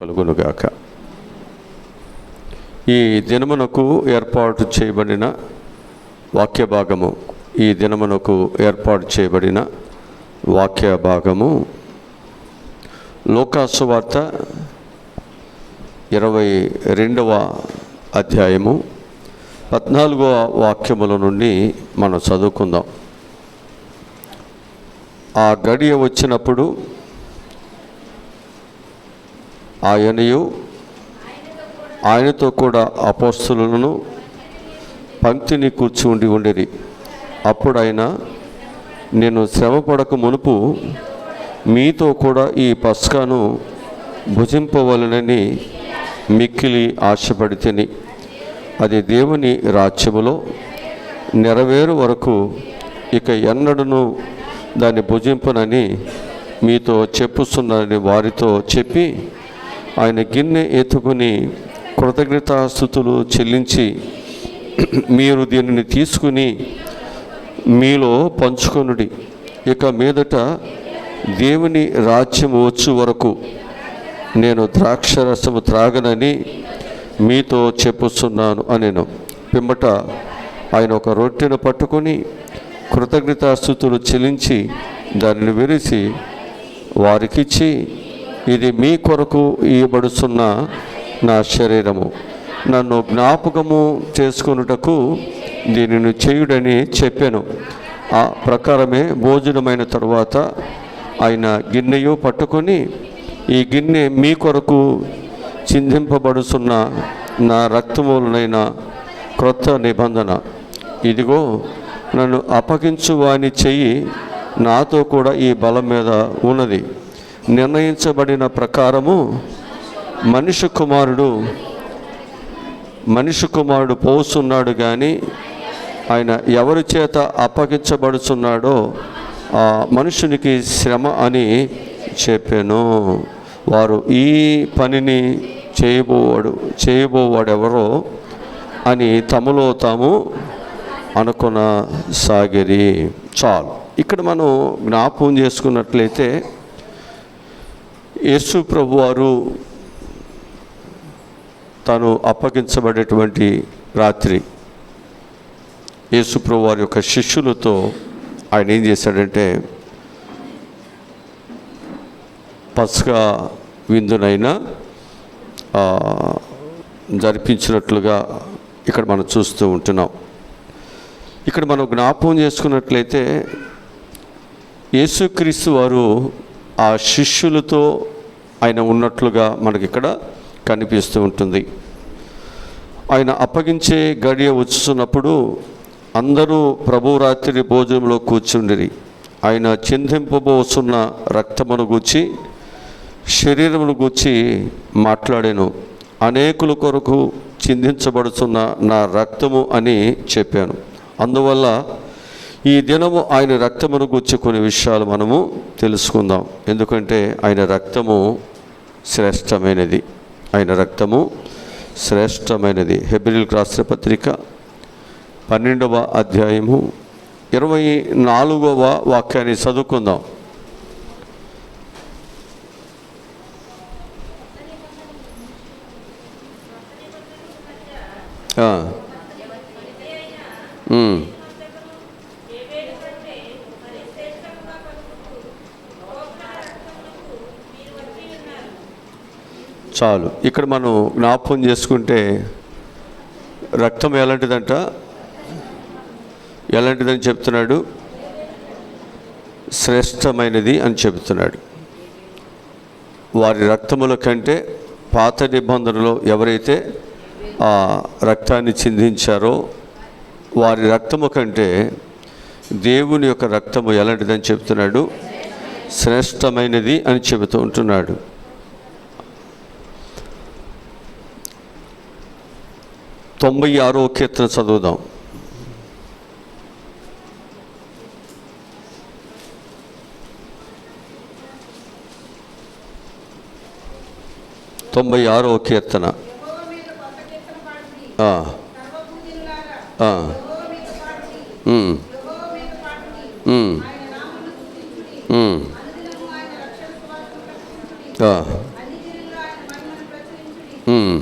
కలుగునుగాక. ఈ దినమునకు ఏర్పాటు చేయబడిన వాక్య భాగము వాక్య భాగము లూకాసు వార్త 22వ అధ్యాయము 14వ వాక్యముల నుండి మనం చదువుకుందాం. ఆ గడియ వచ్చినప్పుడు ఆయనతో కూడా అపోస్తలులను పంక్తిని కూర్చుండి ఉండిరి. అప్పుడు ఆయన, నేను శ్రమపడక మునుపు మీతో కూడా ఈ పస్కాను భుజింపవలనని మిక్కిలి ఆశపడి తిని, అది దేవుని రాజ్యములో నెరవేరు వరకు ఇక ఎన్నడను దాన్ని భుజింపనని మీతో చెప్పుస్తున్నానని వారితో చెప్పి, ఆయన గిన్నె ఎత్తుకుని కృతజ్ఞతాస్తుతులు చెల్లించి, మీరు దీనిని తీసుకుని మీలో పంచుకొనుడి. ఇక మీదట దేవుని రాజ్యము వచ్చు వరకు నేను ద్రాక్షరసము త్రాగనని మీతో చెప్పుస్తున్నాను అనెను. పిమ్మట ఆయన ఒక రొట్టెను పట్టుకొని కృతజ్ఞతాస్తుతులు చెల్లించి దానిని విరిచి వారికిచ్చి, ఇది మీ కొరకు ఇవ్వబడుతున్న నా శరీరము, నన్ను జ్ఞాపకము చేసుకొనుటకు దీనిని చేయుడని చెప్పాను. ఆ ప్రకారమే భోజనమైన తరువాత ఆయన గిన్నెయు పట్టుకొని, ఈ గిన్నె మీ కొరకు చిందింపబడుతున్న నా రక్తములనైన క్రొత్త నిబంధన. ఇదిగో, నన్ను అప్పగించు వాని చెయ్యి నాతో కూడా ఈ బలం మీద ఉన్నది. నిర్ణయించబడిన ప్రకారము మనిషి కుమారుడు పోస్తున్నాడు, కానీ ఆయన ఎవరి చేత అప్పగించబడుతున్నాడో ఆ మనుషునికి శ్రమ అని చెప్పాను. వారు ఈ పనిని చేయబోవాడెవరో అని తమలో తాము అనుకొనసాగిరి. చాలు. ఇక్కడ మనం జ్ఞాపకం చేసుకున్నట్లయితే, యేసు ప్రభువారు తాను అప్పగించబడేటువంటి రాత్రి యేసు ప్రభువారి యొక్క శిష్యులతో ఆయన ఏం చేశాడంటే, పస్కా విందునైనా జరిపించినట్లుగా ఇక్కడ మనం చూస్తూ ఉంటున్నాం. ఇక్కడ మనం జ్ఞాపకం చేసుకున్నట్లయితే, యేసుక్రీస్తు వారు ఆ శిష్యులతో ఆయన ఉన్నట్లుగా మనకి ఇక్కడ కనిపిస్తూ ఉంటుంది. ఆయన అప్పగించే గడియ వచ్చుతున్నప్పుడు అందరూ ప్రభు రాత్రి భోజనంలో కూర్చుండిరి. ఆయన చిందింపబోతున్న రక్తమును గూర్చి, శరీరమును గూర్చి మాట్లాడాను. అనేకుల కొరకు చిందించబడుతున్న నా రక్తము అని చెప్పాను. అందువల్ల ఈ దినము ఆయన రక్తమును గూర్చి కొన్ని విషయాలు మనము తెలుసుకుందాం. ఎందుకంటే ఆయన రక్తము శ్రేష్టమైనది. హెబ్రీయులకు రాసిన పత్రిక 12వ అధ్యాయము 24వ వాక్యాన్ని చదువుకుందాం. చాలు. ఇక్కడ మనం జ్ఞాపకం చేసుకుంటే, రక్తం ఎలాంటిదని చెప్తున్నాడు? శ్రేష్టమైనది అని చెబుతున్నాడు. వారి రక్తముల కంటే పాత నిబంధనలో ఎవరైతే ఆ రక్తాన్ని చిందించారో వారి రక్తము కంటే దేవుని యొక్క రక్తము ఎలాంటిదని చెప్తున్నాడు? శ్రేష్టమైనది అని చెబుతూ ఉంటున్నాడు. 96వ కీర్తన చదువుదాం. 96వ కీర్తన. ఉమ్,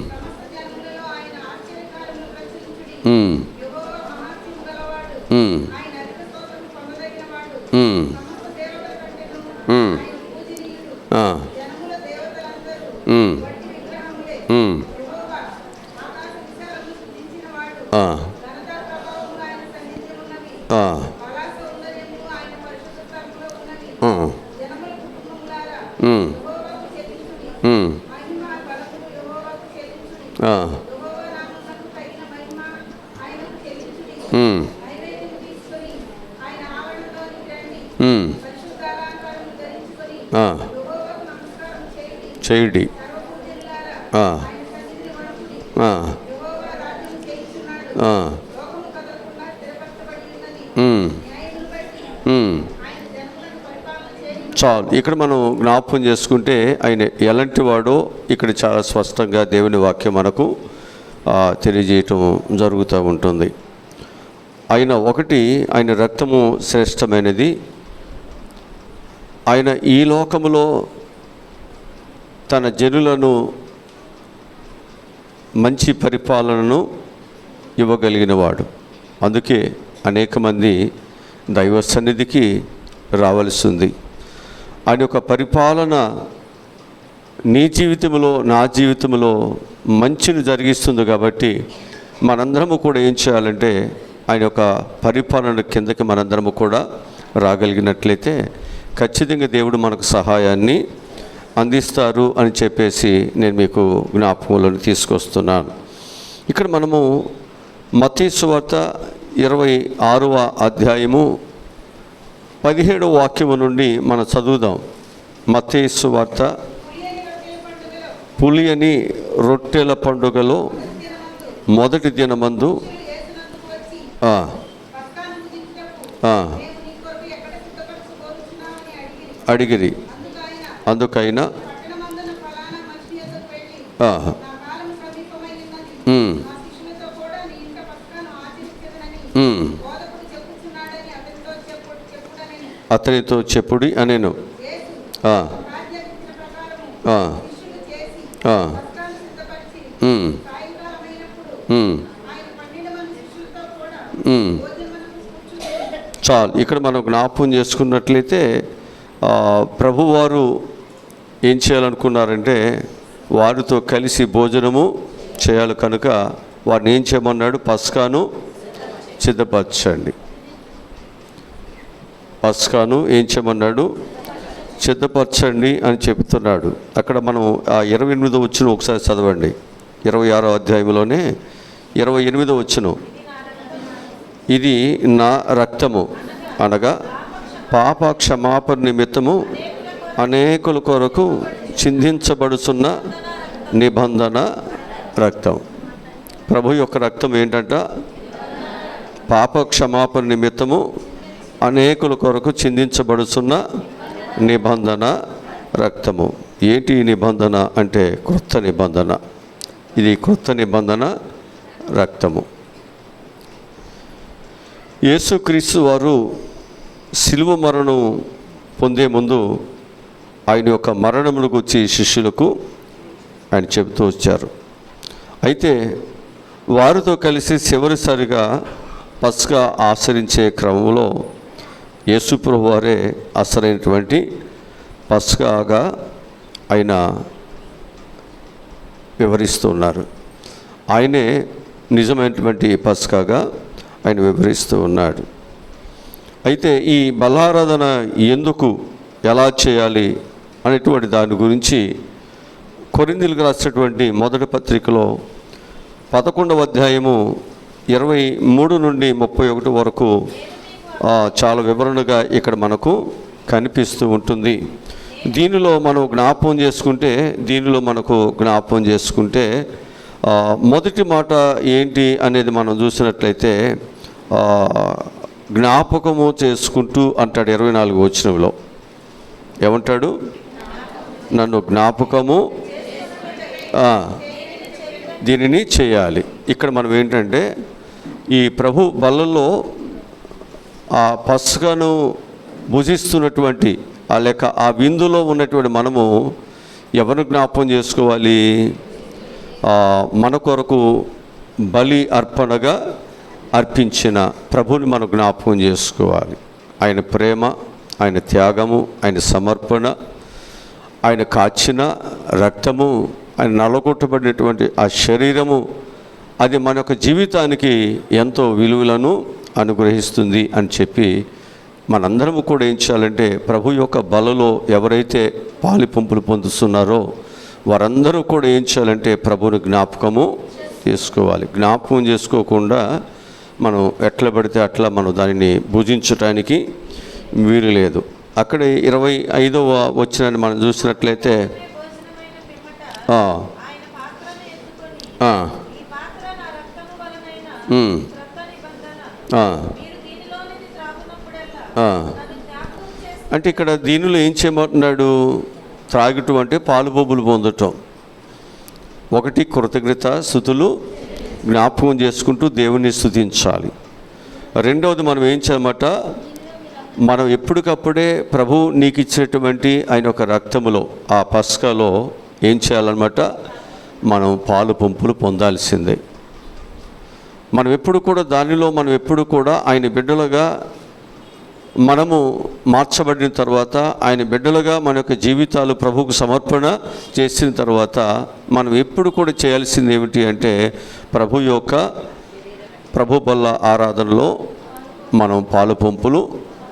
ఉమ్, ఉమ్, ఉమ్, ఉమ్, ఆ, ఉమ్, ఉమ్, ఆ, ఆ, ఉమ్, ఉమ్, ఉమ్, ఆ, ఉమ్, ఉమ్, ఆ, చేయుడి, ఆ, ఆ, ఆ, ఉమ్, ఉమ్. చాలు. ఇక్కడ మనం జ్ఞాపకం చేసుకుంటే ఆయన ఎలాంటి వాడో ఇక్కడ చాలా స్పష్టంగా దేవుని వాక్యం మనకు తెలియజేయటం జరుగుతూ ఉంటుంది. ఆయన రక్తము శ్రేష్టమైనది. ఆయన ఈ లోకములో తన జనులను మంచి పరిపాలనను ఇవ్వగలిగిన వాడు. అందుకే అనేక మంది దైవ సన్నిధికి రావాల్సి ఉంది. ఆయన యొక్క పరిపాలన నీ జీవితంలో, నా జీవితంలో మంచిని జరిగిస్తుంది. కాబట్టి మనందరము కూడా ఏం చేయాలంటే ఆయన యొక్క పరిపాలన కిందకి మనందరము కూడా రాగలిగినట్లయితే ఖచ్చితంగా దేవుడు మనకు సహాయాన్ని అందిస్తారు అని చెప్పేసి నేను మీకు జ్ఞాపకంలోకి తీసుకొస్తున్నాను. ఇక్కడ మనము మత్తయి సువార్త 26వ అధ్యాయము 17వ వాక్యము నుండి మనం చదువుదాం. మత్తయి సువార్త పులియని రొట్టెల పండుగలో మొదటి దినమందు అడిగిరి. అందుకైనా అతనితో చెప్పుడి అనేను. చాలు. ఇక్కడ మనం జ్ఞాపకం చేసుకున్నట్లయితే ప్రభువారు ఏం చేయాలనుకున్నారంటే వారితో కలిసి భోజనము చేయాలి. కనుక వారిని ఏం చేయమన్నాడు? పస్కాను సిద్ధపరచండి. పస్కాను ఏం చేయమన్నాడు? సిద్ధపరచండి అని చెప్తున్నాడు. అక్కడ మనం 28వ వచనం ఒకసారి చదవండి. 26వ అధ్యాయంలోనే 28వ వచనం. ఇది నా రక్తము అనగా పాప క్షమాపణ నిమిత్తము అనేకుల కొరకు చిందించబడుతున్న నిబంధన రక్తం. ప్రభు యొక్క రక్తం ఏంటంట? పాప క్షమాపణ నిమిత్తము అనేకుల కొరకు చిందించబడుతున్న నిబంధన రక్తము. ఏంటి నిబంధన అంటే క్రొత్త నిబంధన. ఇది క్రొత్త నిబంధన రక్తము. యేసుక్రీస్తు వారు శిలువ మరణం పొందే ముందు ఆయన యొక్క మరణమును గురించి శిష్యులకు ఆయన చెబుతూ వచ్చారు. అయితే వారితో కలిసి చివరిసారిగా పస్కా ఆచరించే క్రమంలో యేసుప్రభు వారే అసలైనటువంటి పస్కాగా ఆయన వివరిస్తున్నారు. ఆయనే నిజమైనటువంటి పస్కాగా ఆయన వివరిస్తూ ఉన్నాడు. అయితే ఈ బలారాధన ఎందుకు, ఎలా చేయాలి అనేటువంటి దాని గురించి కొరింథీయులకు రాసినటువంటి మొదటి పత్రికలో 11వ అధ్యాయము 23 నుండి 31 వరకు చాలా వివరణగా ఇక్కడ మనకు కనిపిస్తూ ఉంటుంది. దీనిలో మనం జ్ఞాపకం చేసుకుంటే మొదటి మాట ఏంటి అనేది మనం చూసినట్లయితే జ్ఞాపకము చేసుకుంటూ అంటాడు. 24వ వచనంలో ఏమంటాడు? నన్ను జ్ఞాపకము దీనిని చేయాలి. ఇక్కడ మనం ఏంటంటే ఈ ప్రభు బల్లలో ఆ పస్కాను భుజిస్తున్నటువంటి ఆ విందులో ఉన్నటువంటి మనము ఎవరు జ్ఞాపకం చేసుకోవాలి? మన కొరకు బలి అర్పణగా అర్పించిన ప్రభుని మనం జ్ఞాపకం చేసుకోవాలి. ఆయన ప్రేమ, ఆయన త్యాగము, ఆయన సమర్పణ, ఆయన కాచిన రక్తము, ఆయన నలగొట్టబడినటువంటి ఆ శరీరము, అది మన యొక్క జీవితానికి ఎంతో విలువలను అనుగ్రహిస్తుంది అని చెప్పి మనందరము కూడా ఏం చేయాలంటే, ప్రభు యొక్క బలలో ఎవరైతే పాలిపంపులు పొందుతున్నారో వారందరూ కూడా ఏం చేయాలంటే ప్రభుని జ్ఞాపకము చేసుకోవాలి. జ్ఞాపకం చేసుకోకుండా మనం ఎట్లా పడితే అట్లా మనం దానిని భుజించటానికి వీలు లేదు. అక్కడ 25వ వచనాన్ని మనం చూసినట్లయితే అంటే ఇక్కడ దీనిలో ఏం చేయమంటున్నాడు? త్రాగటం అంటే పాలు బొబ్బులు పొందటం. ఒకటి, కృతజ్ఞత స్తుతులు జ్ఞాపకం చేసుకుంటూ దేవుని స్తుతించాలి. రెండవది మనం ఏం చేయాలన్నమాట, మనం ఎప్పటికప్పుడే ప్రభు నీకు ఇచ్చినటువంటి ఆయన ఒక రక్తములో, ఆ పస్కాలో ఏం చేయాలన్నమాట, మనం పాలు పంపులు పొందాల్సిందే. మనం ఎప్పుడు కూడా దానిలో మనం ఎప్పుడు కూడా ఆయన బిడ్డలుగా మనము మార్చబడిన తర్వాత, ఆయన బిడ్డలుగా మన యొక్క జీవితాలు ప్రభువుకు సమర్పణ చేసిన తర్వాత మనం ఎప్పుడు కూడా చేయాల్సింది ఏమిటి అంటే, ప్రభు బల్ల ఆరాధనలో మనం పాలు పంపులు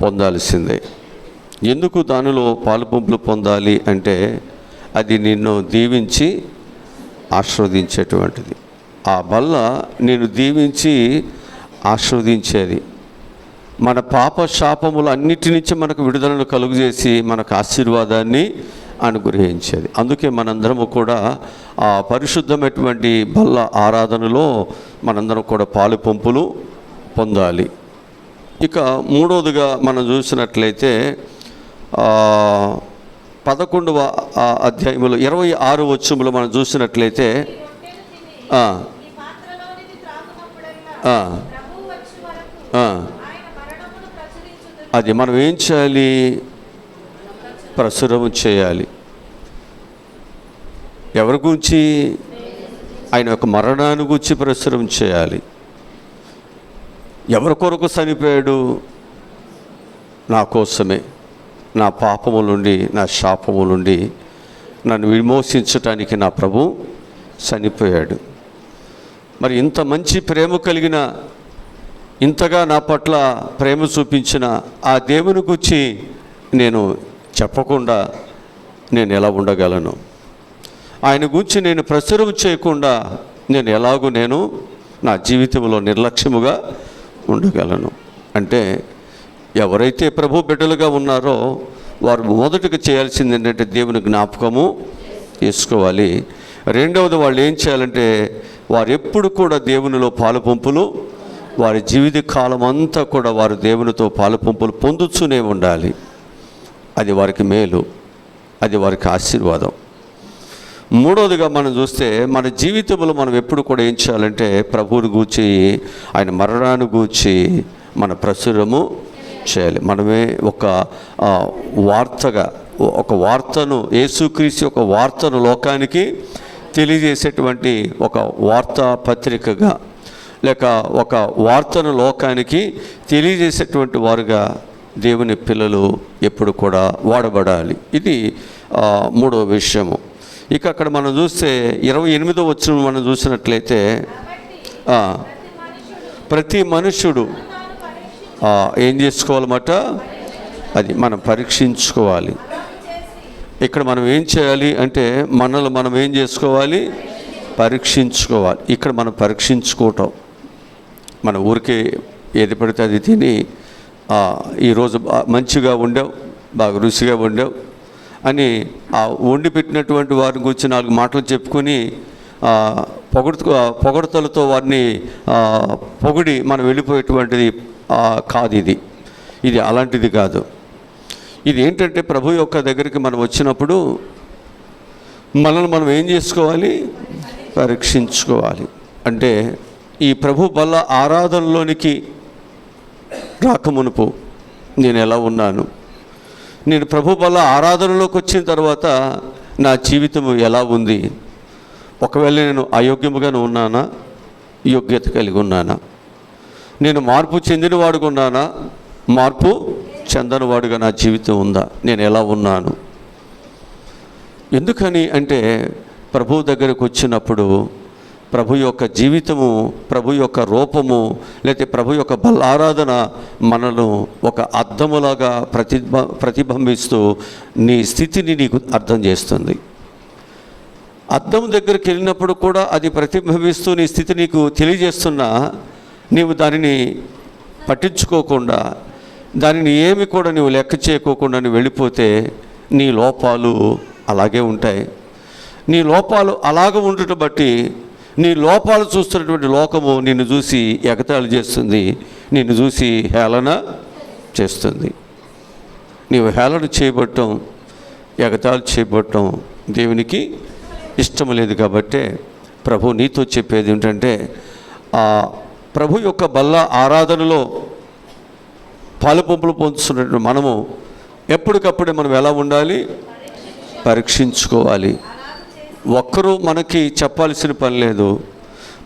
పొందాల్సిందే. ఎందుకు దానిలో పాలు పంపులు పొందాలి అంటే, అది నిన్ను దీవించి ఆశీర్వదించేటువంటిది. ఆ బల్ల నేను దీవించి ఆశీర్వదించేది. మన పాప శాపములు అన్నిటి నుంచి మనకు విడుదలను కలుగజేసి మనకు ఆశీర్వాదాన్ని అనుగ్రహించేది. అందుకే మనందరము కూడా ఆ పరిశుద్ధమైనటువంటి బల్ల ఆరాధనలో మనందరం కూడా పాలు పంపులు పొందాలి. ఇక మూడవదిగా మనం చూసినట్లయితే 11వ అధ్యాయంలో 26వ వచనంలో మనం చూసినట్లయితే అది మనం ఏం చేయాలి? ప్రచురం చేయాలి. ఎవరి గురించి? ఆయన యొక్క మరణాన్ని గురించి ప్రచురం చేయాలి. ఎవరి కొరకు చనిపోయాడు? నా కోసమే, నా పాపము నుండి, నా శాపము నుండి నన్ను విమోచించటానికి నా ప్రభు చనిపోయాడు. మరి ఇంత మంచి ప్రేమ కలిగిన, ఇంతగా నా పట్ల ప్రేమ చూపించిన ఆ దేవుని గురించి నేను చెప్పకుండా నేను ఎలా ఉండగలను? ఆయన గురించి నేను ప్రచురం చేయకుండా నేను ఎలాగూ నా జీవితంలో నిర్లక్ష్యముగా ఉండగలను? అంటే ఎవరైతే ప్రభు బిడ్డలుగా ఉన్నారో వారు మొదటగా చేయాల్సింది ఏంటంటే దేవుని జ్ఞాపకము చేసుకోవాలి. రెండవది వాళ్ళు ఏం చేయాలంటే, వారు ఎప్పుడు కూడా దేవునిలో పాలు పంపులు, వారి జీవిత కాలం అంతా కూడా వారు దేవునితో పాలు పంపులు పొందుతూనే ఉండాలి. అది వారికి మేలు, అది వారికి ఆశీర్వాదం. మూడవదిగా మనం చూస్తే, మన జీవితంలో మనం ఎప్పుడు కూడా ఏం చేయాలంటే, ప్రభువుని గూర్చి, ఆయన మరణాన్ని గూర్చి మన ప్రచురము చేయాలి. మనమే ఒక వార్తగా, ఒక వార్తను, యేసుక్రీస్తు ఒక వార్తను లోకానికి తెలియజేసేటువంటి ఒక వార్తాపత్రికగా, లేక ఒక వార్తను లోకానికి తెలియజేసేటువంటి వారుగా దేవుని పిల్లలు ఎప్పుడు కూడా వాడబడాలి. ఇది మూడవ విషయము. ఇక అక్కడ మనం చూస్తే 28వ వచనం మనం చూసినట్లయితే, ప్రతి మనుష్యుడు ఏం చేసుకోవాలన్నమాట, అది మనం పరీక్షించుకోవాలి. ఇక్కడ మనం ఏం చేయాలి అంటే, మనల్ని మనం ఏం చేసుకోవాలి, పరీక్షించుకోవాలి. ఇక్కడ మనం పరీక్షించుకోవటం, మన ఊరికే ఏది పడితే అది తిని ఈరోజు మంచిగా వండావు, బాగా రుచిగా వండావు అని ఆ వండి పెట్టినటువంటి వారి గురించి 4 మాటలు చెప్పుకొని పొగడతలతో వారిని పొగిడి మనం వెళ్ళిపోయేటువంటిది కాదు. ఇది అలాంటిది కాదు. ఇది ఏంటంటే, ప్రభు యొక్క దగ్గరికి మనం వచ్చినప్పుడు మనల్ని మనం ఏం చేసుకోవాలి, పరీక్షించుకోవాలి. అంటే ఈ ప్రభు బల్ల ఆరాధనలోనికి రాకమునుపు నేను ఎలా ఉన్నాను, నేను ప్రభు బల్ల ఆరాధనలోకి వచ్చిన తర్వాత నా జీవితం ఎలా ఉంది, ఒకవేళ నేను అయోగ్యముగానే ఉన్నానా, యోగ్యత కలిగి ఉన్నానా? నేను మార్పు చెందినవాడుగా ఉన్నానా, మార్పు చెందనివాడుగా నా జీవితం ఉందా? నేను ఎలా ఉన్నాను? ఎందుకని అంటే ప్రభు దగ్గరకు వచ్చినప్పుడు ప్రభు యొక్క జీవితము, ప్రభు యొక్క రూపము, లేకపోతే ప్రభు యొక్క బలారాధన మనను ఒక అద్దములాగా ప్రతిబింబిస్తూ నీ స్థితిని నీకు అర్థం చేస్తుంది. అద్దం దగ్గరికి వెళ్ళినప్పుడు కూడా అది ప్రతిబింబిస్తూ నీ స్థితి నీకు తెలియజేస్తున్నా నీవు దానిని పట్టించుకోకుండా, దానిని ఏమి కూడా నువ్వు లెక్క చేయకోకుండా నువ్వు వెళ్ళిపోతే నీ లోపాలు అలాగే ఉంటాయి. నీ లోపాలు అలాగ ఉండటం బట్టి నీ లోపాలు చూస్తున్నటువంటి లోకము నిన్ను చూసి ఎగతాళి చేస్తుంది, నిన్ను చూసి హేళన చేస్తుంది. నీవు హేళన చేయబడటం, ఎగతాళి చేయబడటం దేవునికి ఇష్టం లేదు. కాబట్టి ప్రభు నీతో చెప్పేది ఏంటంటే, ఆ ప్రభు యొక్క బల్ల ఆరాధనలో పాలుపంపులు పొందుతున్నటువంటి మనము ఎప్పటికప్పుడే మనం ఎలా ఉండాలి? పరీక్షించుకోవాలి. ఒక్కరూ మనకి చెప్పాల్సిన పని లేదు.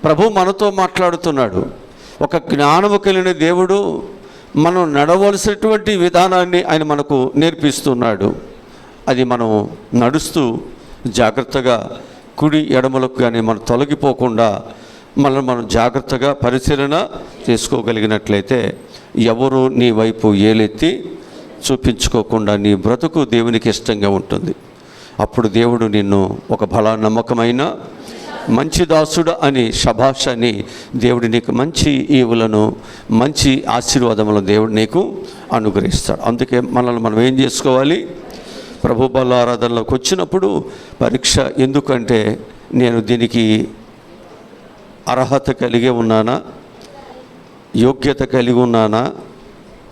ప్రభు మనతో మాట్లాడుతున్నాడు. ఒక జ్ఞానము కలిగిన దేవుడు మనం నడవలసినటువంటి విధానాన్ని ఆయన మనకు నేర్పిస్తున్నాడు. అది మనం నడుస్తూ జాగ్రత్తగా కుడి ఎడమలకు కానీ మనం తొలగిపోకుండా మనం జాగ్రత్తగా పరిశీలన చేసుకోగలిగినట్లయితే ఎవరు నీ వైపు ఏలెత్తి చూపించుకోకుండా నీ బ్రతుకు దేవునికి ఇష్టంగా ఉంటుంది. అప్పుడు దేవుడు నిన్ను ఒక బల నమ్మకమైన మంచి దాసుడు అని శభాష్ అని దేవుడు నీకు మంచి ఈవులను, మంచి ఆశీర్వాదములను దేవుడు నీకు అనుగ్రహిస్తాడు. అందుకే మనల్ని మనం ఏం చేసుకోవాలి? ప్రభు బల ఆరాధనలోకి వచ్చినప్పుడు పరీక్ష. ఎందుకంటే నేను దీనికి అర్హత కలిగి ఉన్నానా, యోగ్యత కలిగి ఉన్నానా,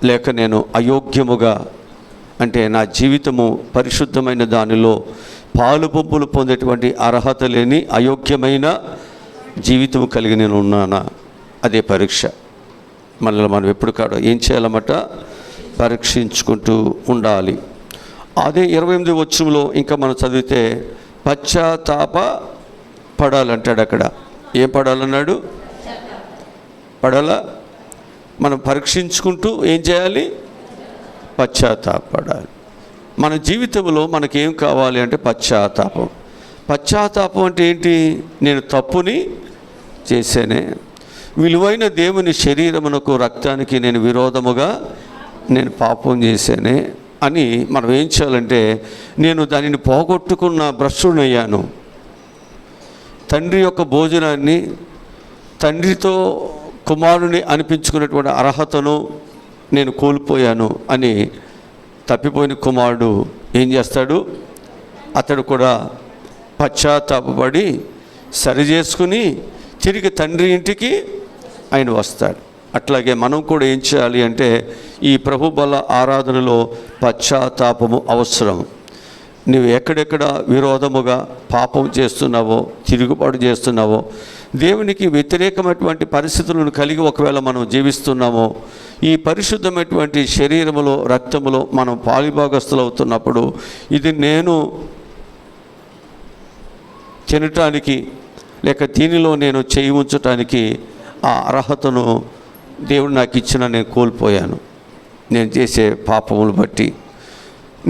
లేక నేను అయోగ్యముగా, అంటే నా జీవితము పరిశుద్ధమైన దానిలో పాలు పంపులు పొందేటువంటి అర్హత లేని అయోగ్యమైన జీవితము కలిగి నేను ఉన్నానా? అదే పరీక్ష. మనల్ని మనం ఎప్పుడు ఏం చేయాలన్నమాట? పరీక్షించుకుంటూ ఉండాలి. అదే 28వ వచనంలో ఇంకా మనం చదివితే పశ్చాత్తాప పడాలంటాడు. అక్కడ ఏం పడాలన్నాడు? పడాలా? మనం పరీక్షించుకుంటూ ఏం చేయాలి? పశ్చాత్తాపడాలి. మన జీవితంలో మనకేం కావాలి అంటే పశ్చాత్తాపం. పశ్చాత్తాపం అంటే ఏంటి? నేను తప్పుని చేశానే, విలువైన దేవుని శరీరమునకు రక్తానికి నేను విరోధముగా నేను పాపం చేశానే అని మనం ఏం చేయాలంటే, నేను దానిని పోగొట్టుకున్న భ్రష్టునయ్యాను, తండ్రి యొక్క భోజనాన్ని, తండ్రితో కుమారుని అనిపించుకున్నటువంటి అర్హతను నేను కోల్పోయాను అని తప్పిపోయిన కుమారుడు ఏం చేస్తాడు? అతడు కూడా పశ్చాత్తాపపడి సరి చేసుకుని తిరిగి తండ్రి ఇంటికి ఆయన వస్తాడు. అట్లాగే మనం కూడా ఏం చేయాలి అంటే, ఈ ప్రభు బల ఆరాధనలో పశ్చాత్తాపము అవసరం. నువ్వు ఎక్కడెక్కడ విరోధముగా పాపం చేస్తున్నావో, తిరుగుబాటు చేస్తున్నావో, దేవునికి వ్యతిరేకమైనటువంటి పరిస్థితులను కలిగి ఒకవేళ మనం జీవిస్తున్నామో, ఈ పరిశుద్ధమైనటువంటి శరీరములో, రక్తములో మనం పాలిభాగస్తులు అవుతున్నప్పుడు, ఇది నేను తినటానికి లేక దీనిలో నేను చేయి ఉంచటానికి ఆ అర్హతను దేవుడు నాకు ఇచ్చిన నేను కోల్పోయాను. నేను చేసే పాపములు బట్టి,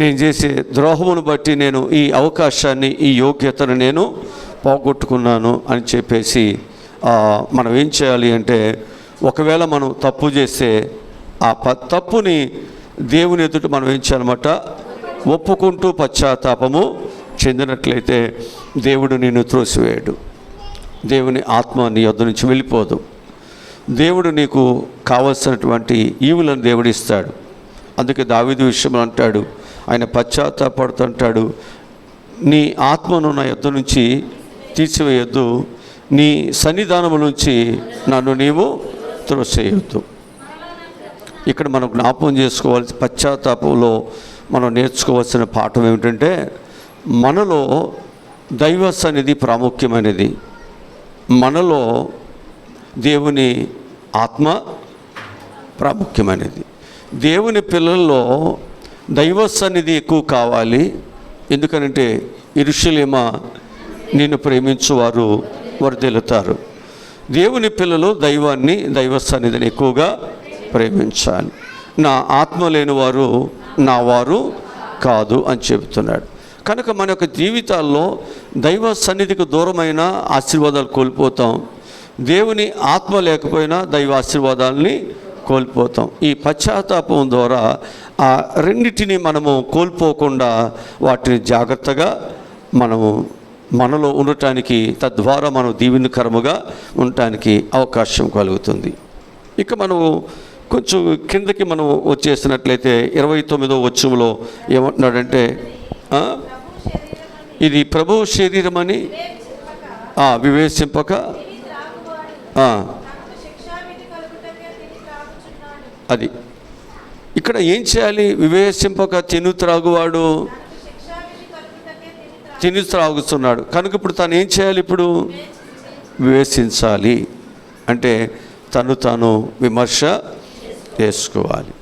నేను చేసే ద్రోహమును బట్టి నేను ఈ అవకాశాన్ని, ఈ యోగ్యతను నేను పోగొట్టుకున్నాను అని చెప్పేసి మనం ఏం చేయాలి అంటే, ఒకవేళ మనం తప్పు చేస్తే ఆ తప్పుని దేవుని ఎదుట మనం ఏం చేయాలన్నమాట? ఒప్పుకుంటూ పశ్చాత్తాపము చెందినట్లయితే దేవుడు నిన్ను త్రోసివేయడు. దేవుని ఆత్మ నీ యొద్ద నుంచి వెళ్ళిపోదు. దేవుడు నీకు కావలసినటువంటి ఈవులను దేవుడు ఇస్తాడు. అందుకే దావీదు విషయంలో అంటాడు, ఆయన పశ్చాత్తాపడుతుంటాడు, నీ ఆత్మను నా యొద్ద నుంచి తీసివేయొద్దు, నీ సన్నిధానము నుంచి నన్ను నీవు త్రోసేయొద్దు. ఇక్కడ మనం జ్ఞాపకం చేసుకోవాల్సి, పశ్చాత్తాపంలో మనం నేర్చుకోవాల్సిన పాఠం ఏమిటంటే, మనలో దైవ సన్నిధి ప్రాముఖ్యమైనది. మనలో దేవుని ఆత్మ ప్రాముఖ్యమైనది. దేవుని పిల్లల్లో దైవ సన్నిధి ఎక్కువ కావాలి. ఎందుకనంటే యెరూషలేమా నిన్ను ప్రేమించువారు వర్ధిల్లుతారు. దేవుని పిల్లలు దైవాన్ని, దైవ సన్నిధిని ఎక్కువగా ప్రేమించాలి. నా ఆత్మ లేని వారు నా వారు కాదు అని చెబుతున్నాడు. కనుక మన యొక్క జీవితాల్లో దైవ సన్నిధికి దూరమైన ఆశీర్వాదాలు కోల్పోతాం. దేవుని ఆత్మ లేకపోయినా దైవ ఆశీర్వాదాలని కోల్పోతాం. ఈ పశ్చాత్తాపం ద్వారా ఆ రెండింటిని మనము కోల్పోకుండా వాటిని జాగ్రత్తగా మనలో ఉండటానికి, తద్వారా మనం దీవెనకరముగా ఉండటానికి అవకాశం కలుగుతుంది. ఇక మనము కొంచెం కిందకి మనం వచ్చేసినట్లయితే 29వ వచనంలో ఏమంటున్నాడంటే, ఇది ప్రభు శరీరమని వివేచింపక అది ఇక్కడ ఏం చేయాలి? వివేచింపక తిను త్రాగువాడు తిని త్రాగుతున్నాడు కనుక ఇప్పుడు తను ఏం చేయాలి? ఇప్పుడు వివేచించాలి. అంటే తాను విమర్శ చేసుకోవాలి.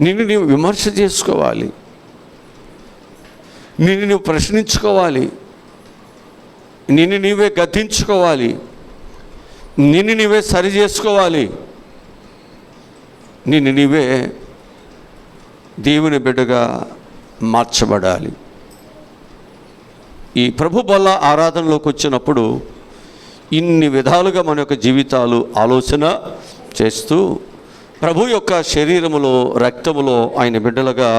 నిన్ను నీవు విమర్శ చేసుకోవాలి. నిన్ను నువ్వు ప్రశ్నించుకోవాలి. నిన్ను నీవే గద్దించుకోవాలి. నిన్ను నీవే సరి చేసుకోవాలి. నిన్ను నీవే దేవుని బిడ్డగా మార్చబడాలి. ఈ ప్రభు బల్ల ఆరాధనలోకి వచ్చినప్పుడు ఇన్ని విధాలుగా మన యొక్క జీవితాలు ఆలోచన చేస్తూ ప్రభు యొక్క శరీరములో, రక్తములో ఆయన బిడ్డలుగా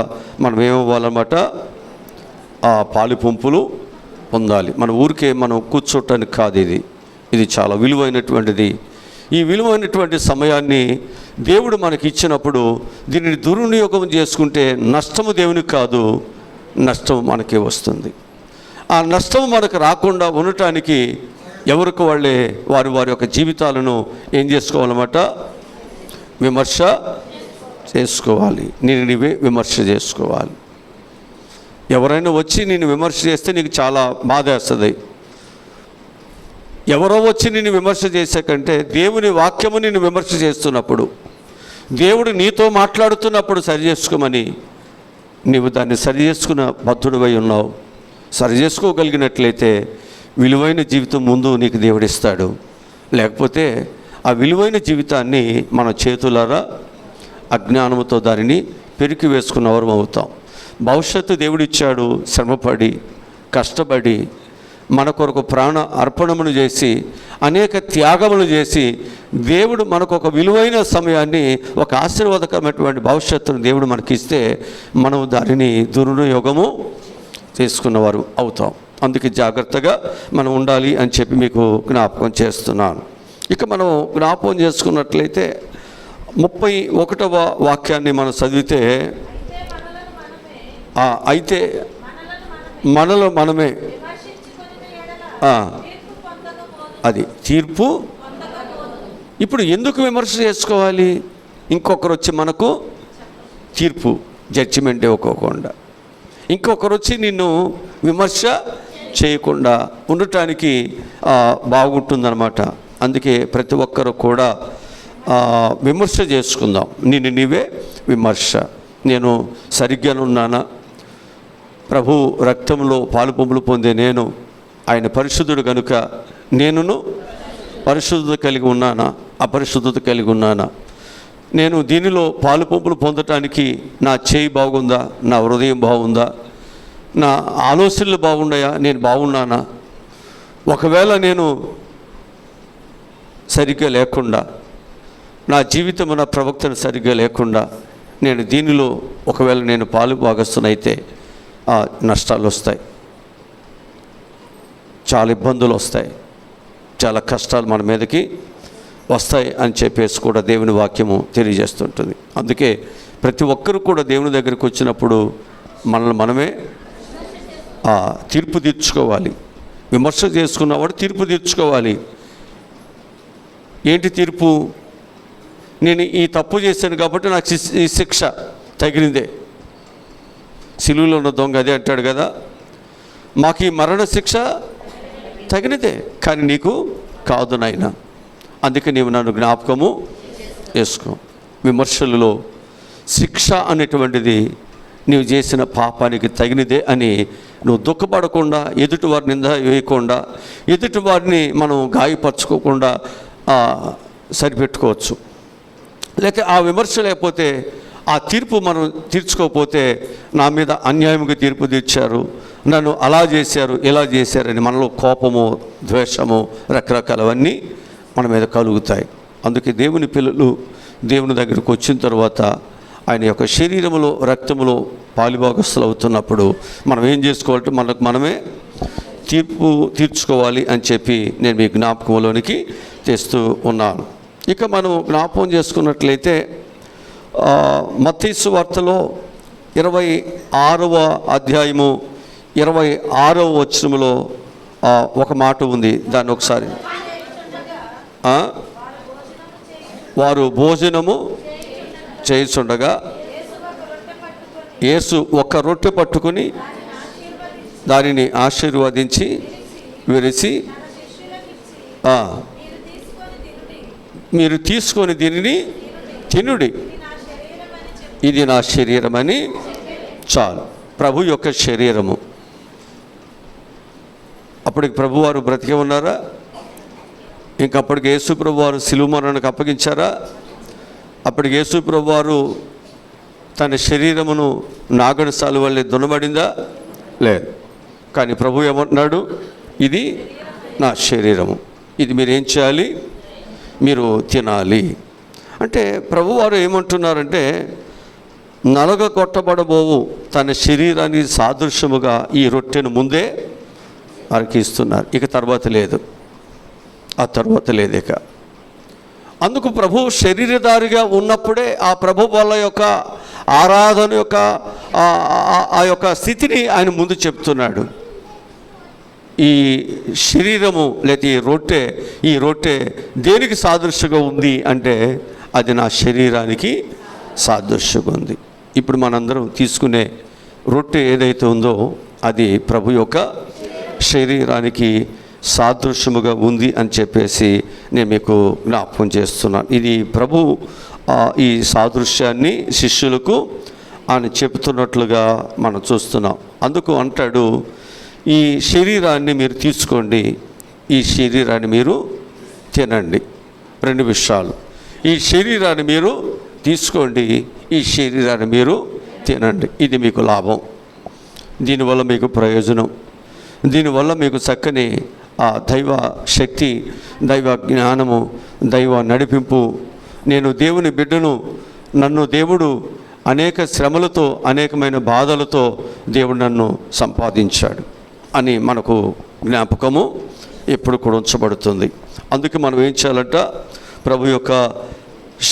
మనం ఏమవ్వాలన్నమాట? ఆ పాలిపంపులు పొందాలి. మన ఊరికే మనం కూర్చోటానికి కాదు. ఇది చాలా విలువైనటువంటిది. ఈ విలువైనటువంటి సమయాన్ని దేవుడు మనకి ఇచ్చినప్పుడు దీనిని దుర్వినియోగం చేసుకుంటే నష్టము దేవునికి కాదు, నష్టం మనకే వస్తుంది. ఆ నష్టం మనకు రాకుండా ఉండటానికి ఎవరికి వాళ్ళే వారి యొక్క జీవితాలను ఏం చేసుకోవాలన్నమాట? విమర్శ చేసుకోవాలి. నేను నీవే విమర్శ చేసుకోవాలి. ఎవరైనా వచ్చి నేను విమర్శ చేస్తే నీకు చాలా బాధ వేస్తుంది. ఎవరో వచ్చి నిన్ను విమర్శ చేసే కంటే దేవుని వాక్యము నిన్ను విమర్శ చేస్తున్నప్పుడు, దేవుడు నీతో మాట్లాడుతున్నప్పుడు సరి చేసుకోమని నీవు దాన్ని సరి చేసుకున్న బద్ధుడివై ఉన్నావు. సరి చేసుకోగలిగినట్లయితే విలువైన జీవితం ముందు నీకు దేవుడిస్తాడు. లేకపోతే ఆ విలువైన జీవితాన్ని మన చేతులారా అజ్ఞానముతో దానిని పెరికి వేసుకున్నవారు అవుతాం. భవిష్యత్తు దేవుడిచ్చాడు. శ్రమపడి కష్టపడి మన కొరకు ప్రాణ అర్పణములు చేసి అనేక త్యాగములు చేసి దేవుడు మనకు ఒక విలువైన సమయాన్ని, ఒక ఆశీర్వాదకరమైనటువంటి భవిష్యత్తును దేవుడు మనకిస్తే మనం దానిని దుర్వినియోగము చేసుకున్నవారు అవుతాం. అందుకే జాగ్రత్తగా మనం ఉండాలి అని చెప్పి మీకు జ్ఞాపకం చేస్తున్నాను. ఇక మనం జ్ఞాపకం చేసుకున్నట్లయితే 31వ వాక్యాన్ని మనం చదివితే, అయితే మనలో మనమే అది తీర్పు. ఇప్పుడు ఎందుకు విమర్శ చేసుకోవాలి? ఇంకొకరు వచ్చి మనకు తీర్పు, జడ్జిమెంట్ ఇవ్వకోకుండా, ఇంకొకరు వచ్చి నిన్ను విమర్శ చేయకుండా ఉండటానికి బాగుంటుందన్నమాట. అందుకే ప్రతి ఒక్కరు కూడా విమర్శ చేసుకుందాం. నిన్ను నీవే విమర్శ. నేను సరిగ్గానున్నానా? ప్రభు రక్తంలో పాలుపొంపులు పొందే నేను, ఆయన పరిశుద్ధుడు కనుక నేనును పరిశుద్ధత కలిగి ఉన్నానా, అపరిశుద్ధత కలిగి ఉన్నానా? నేను దీనిలో పాలుపొంపులు పొందటానికి నా చేయి బాగుందా, నా హృదయం బాగుందా, నా ఆలోచనలు బాగున్నాయా, నేను బాగున్నానా? ఒకవేళ నేను సరిగ్గా లేకుండా, నా జీవితం, నా ప్రవక్తను సరిగ్గా లేకుండా నేను దీనిలో ఒకవేళ నేను పాలు భాగస్తునైతే నష్టాలు వస్తాయి, చాలా ఇబ్బందులు వస్తాయి, చాలా కష్టాలు మన మీదకి వస్తాయి అని చెప్పేసి కూడా దేవుని వాక్యము తెలియజేస్తుంటుంది. అందుకే ప్రతి ఒక్కరు కూడా దేవుని దగ్గరికి వచ్చినప్పుడు మనల్ని మనమే తీర్పు తీర్చుకోవాలి. విమర్శ చేసుకున్నవాడు తీర్పు తీర్చుకోవాలి. ఏంటి తీర్పు? నేను ఈ తప్పు చేశాను కాబట్టి నాకు ఈ శిక్ష తగిలిందే. సిలువలో ఉన్న దొంగ అదే అంటాడు కదా, మాకు ఈ మరణ శిక్ష తగినదే, కానీ నీకు కాదు నాయన. అందుకే నీవు నన్ను జ్ఞాపకము చేసుకో. విమర్శలలో శిక్ష అనేటువంటిది నీవు చేసిన పాపానికి తగినదే అని నువ్వు దుఃఖపడకుండా, ఎదుటివారి నింద వేయకుండా, ఎదుటివారిని మనం గాయపరచుకోకుండా సరిపెట్టుకోవచ్చు. లేక ఆ విమర్శ లేకపోతే, ఆ తీర్పు మనం తీర్చుకోకపోతే, నా మీద అన్యాయంగా తీర్పు తీర్చారు, నన్ను అలా చేశారు, ఇలా చేశారని మనలో కోపము, ద్వేషము, రకరకాలవన్నీ మన మీద కలుగుతాయి. అందుకే దేవుని పిల్లలు దేవుని దగ్గరికి వచ్చిన తర్వాత ఆయన యొక్క శరీరములో, రక్తములో పాలిభాగస్తులు అవుతున్నప్పుడు మనం ఏం చేసుకోవాలంటే మనకు మనమే తీర్పు తీర్చుకోవాలి అని చెప్పి నేను మీ జ్ఞాపకంలోనికి తెస్తూ ఉన్నాను. ఇక మనం జ్ఞాపకం చేసుకున్నట్లయితే మత్తయి సువార్తలో 26వ అధ్యాయము 26వ వచనములో ఒక మాట ఉంది. దాన్ని ఒకసారి, వారు భోజనము చేయుచుండగా యేసు ఒక రొట్టె పట్టుకుని దానిని ఆశీర్వదించి విరిచి, మీరు తీసుకొని దీనిని తినుడి, ఇది నా శరీరమని. చాలు, ప్రభు యొక్క శరీరము. అప్పటికి ప్రభువారు బ్రతికే ఉన్నారా? ఇంకప్పటికి యేసు ప్రభువారు శిలువ మరణానికి అప్పగించారా? అప్పటికి యేసు ప్రభువారు తన శరీరమును నాగడి సాలు వల్లే దున్నబడిందా? లేదు. కానీ ప్రభు ఏమంటున్నాడు? ఇది నా శరీరము, ఇది మీరేం చేయాలి? మీరు తినాలి. అంటే ప్రభువారు ఏమంటున్నారంటే, నలగ కొట్టబడబోవు తన శరీరానికి సాదృశ్యముగా ఈ రొట్టెను ముందే వారికి ఇస్తున్నారు. ఇక తర్వాత లేదు, ఆ తర్వాత లేదు ఇక. అందుకు ప్రభు శరీరధారిగా ఉన్నప్పుడే ఆ ప్రభు వాళ్ళ యొక్క ఆరాధన యొక్క ఆ యొక్క స్థితిని ఆయన ముందు చెప్తున్నాడు. ఈ శరీరము లేదా ఈ రొట్టె దేనికి సాదృశ్యంగా ఉంది అంటే, అది నా శరీరానికి సాదృశ్యంగా ఉంది. ఇప్పుడు మనందరం తీసుకునే రొట్టె ఏదైతే ఉందో అది ప్రభు యొక్క శరీరానికి సాదృశ్యముగా ఉంది అని చెప్పేసి నేను మీకు జ్ఞాపకం చేస్తున్నాను. ఇది ప్రభు ఈ సాదృశ్యాన్ని శిష్యులకు ఆయన చెబుతున్నట్లుగా మనం చూస్తున్నాం. అందుకు అంటాడు, ఈ శరీరాన్ని మీరు తీసుకోండి, ఈ శరీరాన్ని మీరు తినండి. రెండు విషయాలు, ఈ శరీరాన్ని మీరు తీసుకోండి, ఈ శరీరాన్ని మీరు తినండి. ఇది మీకు లాభం, దీనివల్ల మీకు ప్రయోజనం, దీనివల్ల మీకు చక్కని దైవ శక్తి, దైవ జ్ఞానము, దైవ నడిపింపు. నేను దేవుని బిడ్డను, నన్ను దేవుడు అనేక శ్రమలతో, అనేకమైన బాధలతో దేవుడు నన్ను సంపాదించాడు అని మనకు జ్ఞాపకము ఎప్పుడు కూడా ఉంచబడుతుంది. అందుకే మనం ఏం చేయాలంట, ప్రభు యొక్క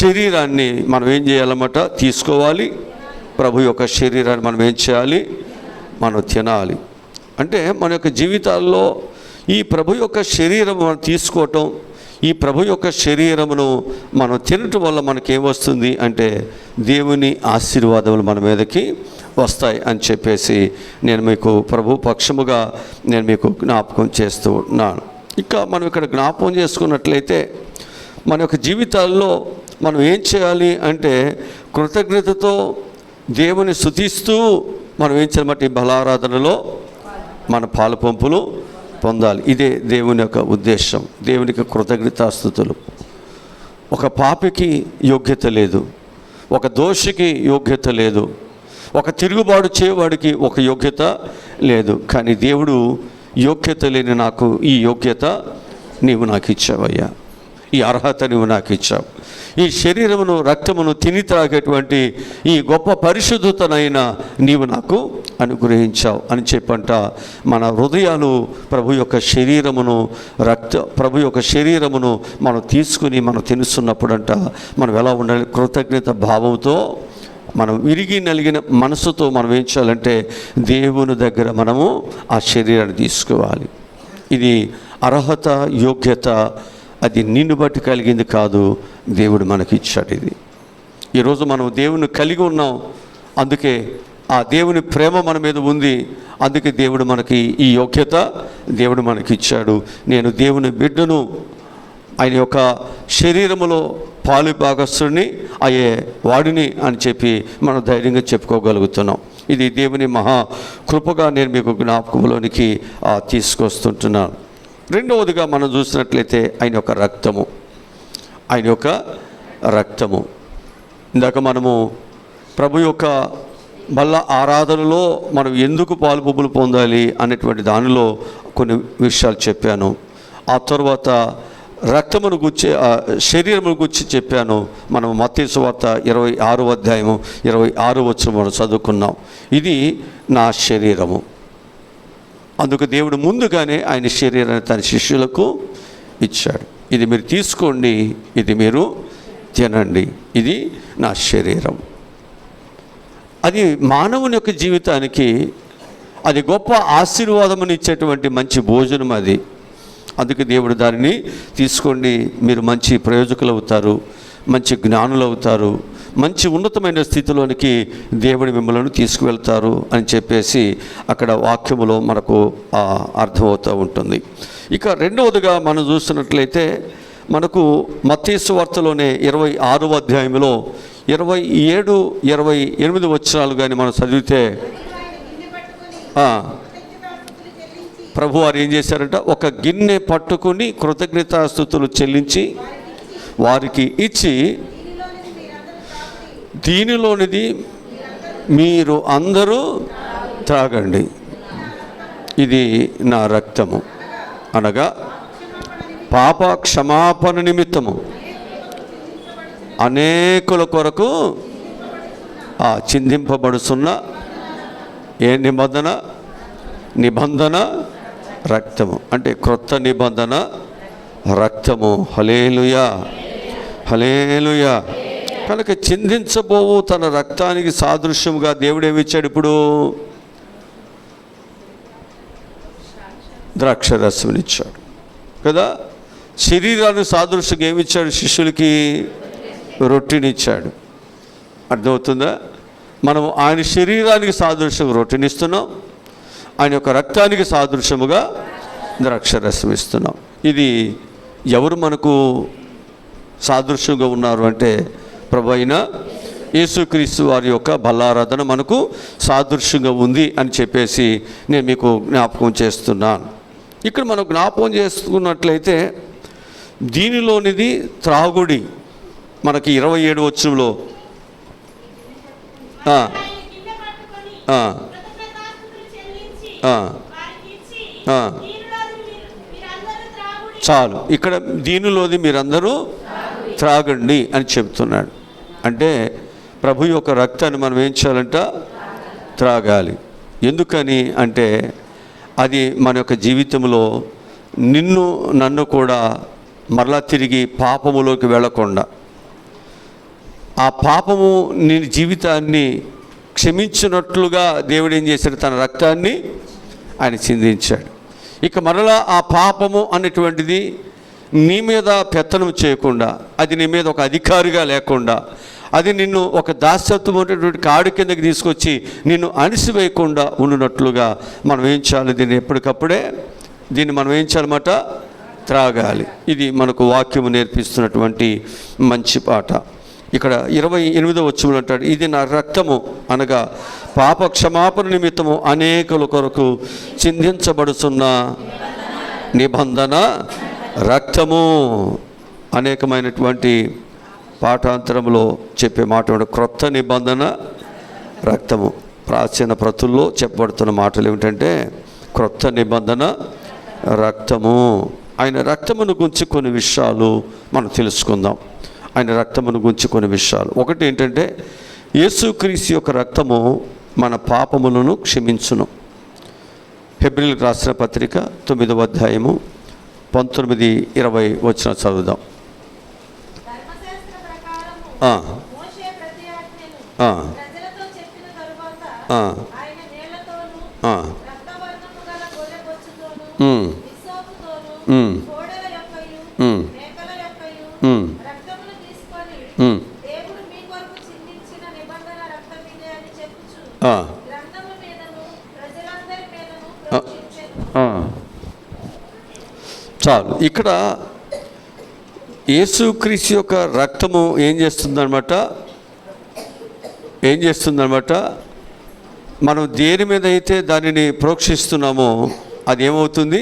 శరీరాన్ని మనం ఏం చేయాలన్నమాట, తీసుకోవాలి. ప్రభు యొక్క శరీరాన్ని మనం ఏం చేయాలి, మనం తినాలి. అంటే మన యొక్క జీవితాల్లో ఈ ప్రభు యొక్క శరీరం మనం తీసుకోవటం, ఈ ప్రభు యొక్క శరీరమును మనం తినటం వల్ల మనకేమొస్తుంది అంటే, దేవుని ఆశీర్వాదములు మన మీదకి వస్తాయి అని చెప్పేసి నేను మీకు ప్రభు పక్షముగా నేను మీకు జ్ఞాపకం చేస్తూ ఉన్నాను. ఇంకా మనం ఇక్కడ జ్ఞాపకం చేసుకున్నట్లయితే మన యొక్క జీవితాల్లో మనం ఏం చేయాలి అంటే, కృతజ్ఞతతో దేవుని స్తుతిస్తూ మనం ఏం చేయాలంటే, ఈ బలారాధనలో మన పాలు పంపులు పొందాలి. ఇదే దేవుని యొక్క ఉద్దేశం, దేవునికి కృతజ్ఞతాస్తుతులు. ఒక పాపికి యోగ్యత లేదు, ఒక దోషికి యోగ్యత లేదు, ఒక తిరుగుబాటు చేయవాడికి ఒక యోగ్యత లేదు. కానీ దేవుడు యోగ్యత లేని నాకు ఈ యోగ్యత నీవు నాకు ఇచ్చావయ్యా, ఈ అర్హత నీవు నాకు ఇచ్చావు, ఈ శరీరమును రక్తమును తిని త్రాగేటువంటి ఈ గొప్ప పరిశుద్ధతనైనా నీవు నాకు అనుగ్రహించావు అని చెప్పంట. మన హృదయాలు ప్రభు యొక్క శరీరమును ప్రభు యొక్క శరీరమును మనం తీసుకుని మనం తినుస్తున్నప్పుడంట మనం ఎలా ఉండాలి, కృతజ్ఞత భావంతో, మనం విరిగి నలిగిన మనసుతో మనం ఏం చేయాలంటే, దేవుని దగ్గర మనము ఆ శరీరాన్ని తీసుకోవాలి. ఇది అర్హత, యోగ్యత, అది నిన్ను బట్టి కలిగింది కాదు, దేవుడు మనకి ఇచ్చాడు. ఇది ఈరోజు మనం దేవుని కలిగి ఉన్నాం, అందుకే ఆ దేవుని ప్రేమ మన మీద ఉంది, అందుకే దేవుడు మనకి ఈ యోగ్యత దేవుడు మనకి ఇచ్చాడు. నేను దేవుని బిడ్డను, ఆయన యొక్క శరీరములో పాలు భాగస్తుడిని అయ్యే వాడిని అని చెప్పి మనం ధైర్యంగా చెప్పుకోగలుగుతున్నాం. ఇది దేవుని మహా కృపగా నేను మీకు జ్ఞాపకంలోనికి తీసుకొస్తుంటున్నాను. రెండవదిగా మనం చూసినట్లయితే ఆయన యొక్క రక్తము. ఇందాక మనము ప్రభు యొక్క బల్ల ఆరాధనలో మనం ఎందుకు పాలుపొప్పులు పొందాలి అనేటువంటి దానిలో కొన్ని విషయాలు చెప్పాను. ఆ తర్వాత రక్తమును గుర్చి శరీరమును గుర్చి చెప్పాను. మనం మత్తయి సువార్త 26వ అధ్యాయము 26వ వచనం మనం చదువుకున్నాం. ఇది నా శరీరము. అందుకు దేవుడు ముందుగానే ఆయన శరీరాన్ని తన శిష్యులకు ఇచ్చాడు. ఇది మీరు తీసుకోండి, ఇది మీరు తినండి, ఇది నా శరీరం. అది మానవుని యొక్క జీవితానికి అది గొప్ప ఆశీర్వాదమునిచ్చేటువంటి మంచి భోజనం అది. అందుకే దేవుడు దానిని తీసుకోండి, మీరు మంచి ప్రయోజకులు అవుతారు, మంచి జ్ఞానులు అవుతారు, మంచి ఉన్నతమైన స్థితిలోనికి దేవుడి మిమ్మల్ని తీసుకువెళ్తారు అని చెప్పేసి అక్కడ వాక్యములో మనకు అర్థమవుతూ ఉంటుంది. ఇక రెండవదిగా మనం చూస్తున్నట్లయితే మనకు మత్తయి సువార్తలోనే 26వ అధ్యాయంలో 27, 28 వచనాలు కానీ మనం చదివితే ప్రభు వారు ఏం చేశారంట, ఒక గిన్నె పట్టుకుని కృతజ్ఞతాస్తుతులు చెల్లించి వారికి ఇచ్చి, దీనిలోనిది మీరు అందరూ త్రాగండి, ఇది నా రక్తము, అనగా పాప క్షమాపణ నిమిత్తము అనేకుల కొరకు చిందింపబడుతున్న ఏ నిబంధన రక్తము. అంటే క్రొత్త నిబంధన రక్తము. హల్లెలూయా, హల్లెలూయా. కనుక చిందించబోవు తన రక్తానికి సాదృశ్యముగా దేవుడు ఏమిచ్చాడు? ఇప్పుడు ద్రాక్షరసమునిచ్చాడు కదా. శరీరానికి సాదృశ్యంగా ఏమిచ్చాడు? శిష్యులకి రొట్టెనిచ్చాడు. అర్థమవుతుందా? మనం ఆయన శరీరానికి సాదృశ్యంగా రొట్టెనిస్తున్నాం, ఆయన యొక్క రక్తానికి సాదృశ్యముగా ద్రాక్షరసం ఇస్తున్నాం. ఇది ఎవరు మనకు సాదృశ్యంగా ఉన్నారు అంటే ప్రభు అయిన యేసుక్రీస్తు వారి యొక్క బల్లారాధన మనకు సాదృశ్యంగా ఉంది అని చెప్పేసి నేను మీకు జ్ఞాపకం చేస్తున్నాను. ఇక్కడ మనం జ్ఞాపకం చేసుకున్నట్లయితే దీనిలోనిది త్రాగుడి. మనకి 27 వచనంలో చాలు, ఇక్కడ దీనిలోది మీరందరూ త్రాగండి అని చెప్తున్నాడు. అంటే ప్రభు యొక్క రక్తాన్ని మనం ఏం చేయాలంట? త్రాగాలి. ఎందుకని అంటే అది మన యొక్క జీవితంలో నన్ను కూడా మరలా తిరిగి పాపములోకి వెళ్ళకుండా, ఆ పాపము నీ జీవితాన్ని క్షమించినట్లుగా దేవుడు ఏం చేశాడు? తన రక్తాన్ని ఆయన చిందించాడు. ఇక మరలా ఆ పాపము అనేటువంటిది నీ మీద పెత్తనం చేయకుండా, అది నీ మీద ఒక అధికారిగా లేకుండా, అది నిన్ను ఒక దాస్యత్వం అనేటువంటి కాడు కిందకి తీసుకొచ్చి నిన్ను అణిసివేయకుండా ఉండినట్లుగా మనం ఏం చేయాలి? దీన్ని మనం ఏం చేయాలన్నమాట? త్రాగాలి. ఇది మనకు వాక్యము నేర్పిస్తున్నటువంటి మంచి పాట. ఇక్కడ 28వ వచనంలో అంటాడు, ఇది నా రక్తము, అనగా పాప క్షమాపణ నిమిత్తము అనేకుల కొరకు చిందించబడుతున్న నిబంధన రక్తము. అనేకమైనటువంటి పాఠాంతరంలో చెప్పే మాట క్రొత్త నిబంధన రక్తము. ప్రాచీన ప్రతుల్లో చెప్పబడుతున్న మాటలు ఏమిటంటే క్రొత్త నిబంధన రక్తము. ఆయన రక్తమును గురించి కొన్ని విషయాలు మనం తెలుసుకుందాం. ఆయన రక్తమును గురించి కొన్ని విషయాలు. ఒకటి ఏంటంటే యేసుక్రీస్తు యొక్క రక్తము మన పాపములను క్షమించును. హెబ్రీయులకు రాసిన పత్రిక 9వ అధ్యాయము 19-20 వచనం చదువుదాం. చాలు. ఇక్కడ యేసుక్రీస్తు యొక్క రక్తము ఏం చేస్తుందన్నమాట? మనం దేని మీద అయితే దానిని ప్రోక్షిస్తున్నామో అది ఏమవుతుంది?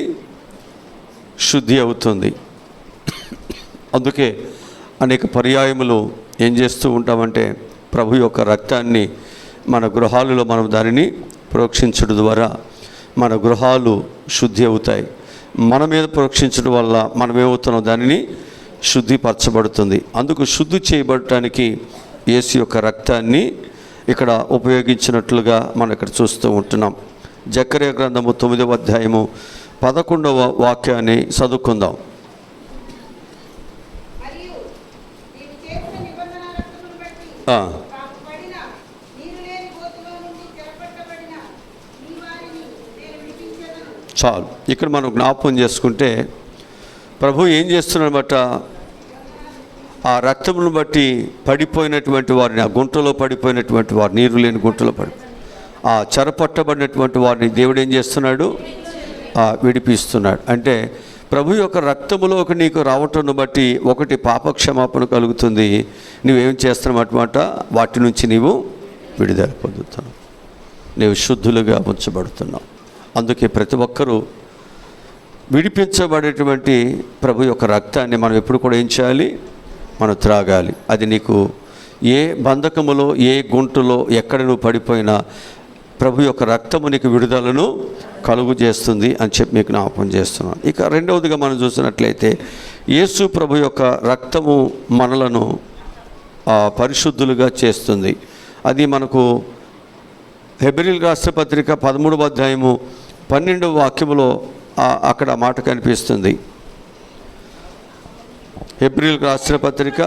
శుద్ధి అవుతుంది. అందుకే అనేక పర్యాయములు ఏం చేస్తూ ఉంటామంటే ప్రభు యొక్క రక్తాన్ని మన గృహాలలో మనం దానిని ప్రోక్షించడం ద్వారా మన గృహాలు శుద్ధి అవుతాయి. మన మీద ప్రోక్షించడం వల్ల మనం ఏమవుతున్నాం? దానిని శుద్ధిపరచబడుతుంది. అందుకు శుద్ధి చేయబడటానికి యేసు యొక్క రక్తాన్ని ఇక్కడ ఉపయోగించినట్లుగా మనం ఇక్కడ చూస్తూ ఉంటున్నాం. జకర్యా గ్రంథము 9వ అధ్యాయము 11వ వాక్యాన్ని చదువుకుందాం. చాలు. ఇక్కడ మనం జ్ఞాపకం చేసుకుంటే ప్రభు ఏం చేస్తున్నాడన్నమాట, ఆ రక్తమును బట్టి పడిపోయినటువంటి వారిని, ఆ గుంటలో పడిపోయినటువంటి వారు, నీరు లేని గుంటలో ఆ చెరపట్టబడినటువంటి వారిని దేవుడు ఏం చేస్తున్నాడు? విడిపిస్తున్నాడు. అంటే ప్రభు యొక్క రక్తములోకి నీకు రావటం బట్టి ఒకటి పాపక్షమాపణ కలుగుతుంది. నువ్వేం చేస్తున్నావన్నమాట, వాటి నుంచి నీవు విడుదల పొందుతున్నావు, నీవు శుద్ధులుగా ఉంచబడుతున్నావు. అందుకే ప్రతి ఒక్కరూ విడిపించబడేటువంటి ప్రభు యొక్క రక్తాన్ని మనం ఎప్పుడు కూడా ఏం చేయాలి? మనం త్రాగాలి. అది నీకు ఏ బంధకములో, ఏ గుంటలో, ఎక్కడ నువ్వు పడిపోయినా ప్రభు యొక్క రక్తము నీకు విడుదలను కలుగు చేస్తుంది అని చెప్పి మీకు జ్ఞాపకం చేస్తున్నాను. ఇక రెండవదిగా మనం చూసినట్లయితే యేసు ప్రభు యొక్క రక్తము మనలను పరిశుద్ధులుగా చేస్తుంది. అది మనకు హెబ్రీయులకు రాసిన పత్రిక 13వ అధ్యాయము 12వ వాక్యములో అక్కడ మాట కనిపిస్తుంది. హెబ్రీయులకు రాసిన పత్రిక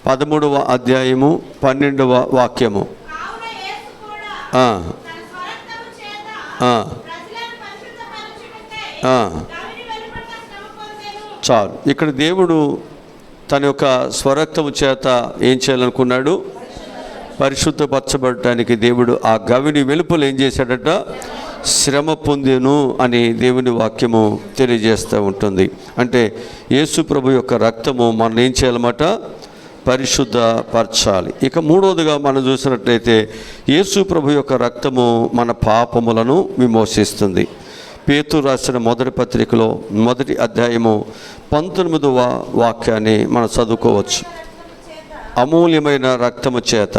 13వ అధ్యాయము 12వ వాక్యము. చాలు. ఇక్కడ దేవుడు తన యొక్క స్వరక్తము చేత ఏం చేయాలనుకున్నాడు? పరిశుద్ధపరచబడటానికి దేవుడు ఆ గవిని వెలుపలు ఏం చేశాడట? శ్రమ పొందెను అని దేవుని వాక్యము తెలియజేస్తూ ఉంటుంది. అంటే యేసు ప్రభు యొక్క రక్తము మనం ఏం చేయాలన్నమాట? పరిశుద్ధపరచాలి. ఇక మూడవదిగా మనం చూసినట్లయితే యేసు ప్రభు యొక్క రక్తము మన పాపములను విమోచిస్తుంది. పేతురు రాసిన మొదటి పత్రికలో 1వ అధ్యాయము 19వ వాక్యాన్ని మనం చదువుకోవచ్చు. అమూల్యమైన రక్తము చేత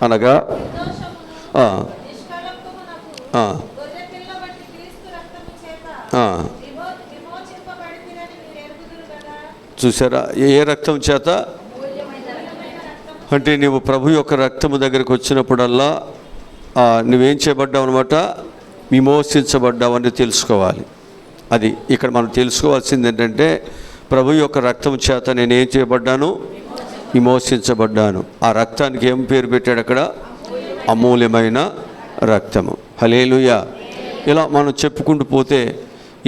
అనగా చూసారా? ఏ రక్తం చేత అంటే నువ్వు ప్రభు యొక్క రక్తము దగ్గరికి వచ్చినప్పుడల్లా నువ్వేం చేయబడ్డావు అనమాట? విమోచించబడ్డావని తెలుసుకోవాలి. అది ఇక్కడ మనం తెలుసుకోవాల్సింది ఏంటంటే ప్రభు యొక్క రక్తం చేత నేనేం చేయబడ్డాను? విమోచించబడ్డాను. ఆ రక్తానికి ఏం పేరు పెట్టాడు అక్కడ? అమూల్యమైన రక్తము. హల్లెలూయా. ఇలా మనం చెప్పుకుంటూ పోతే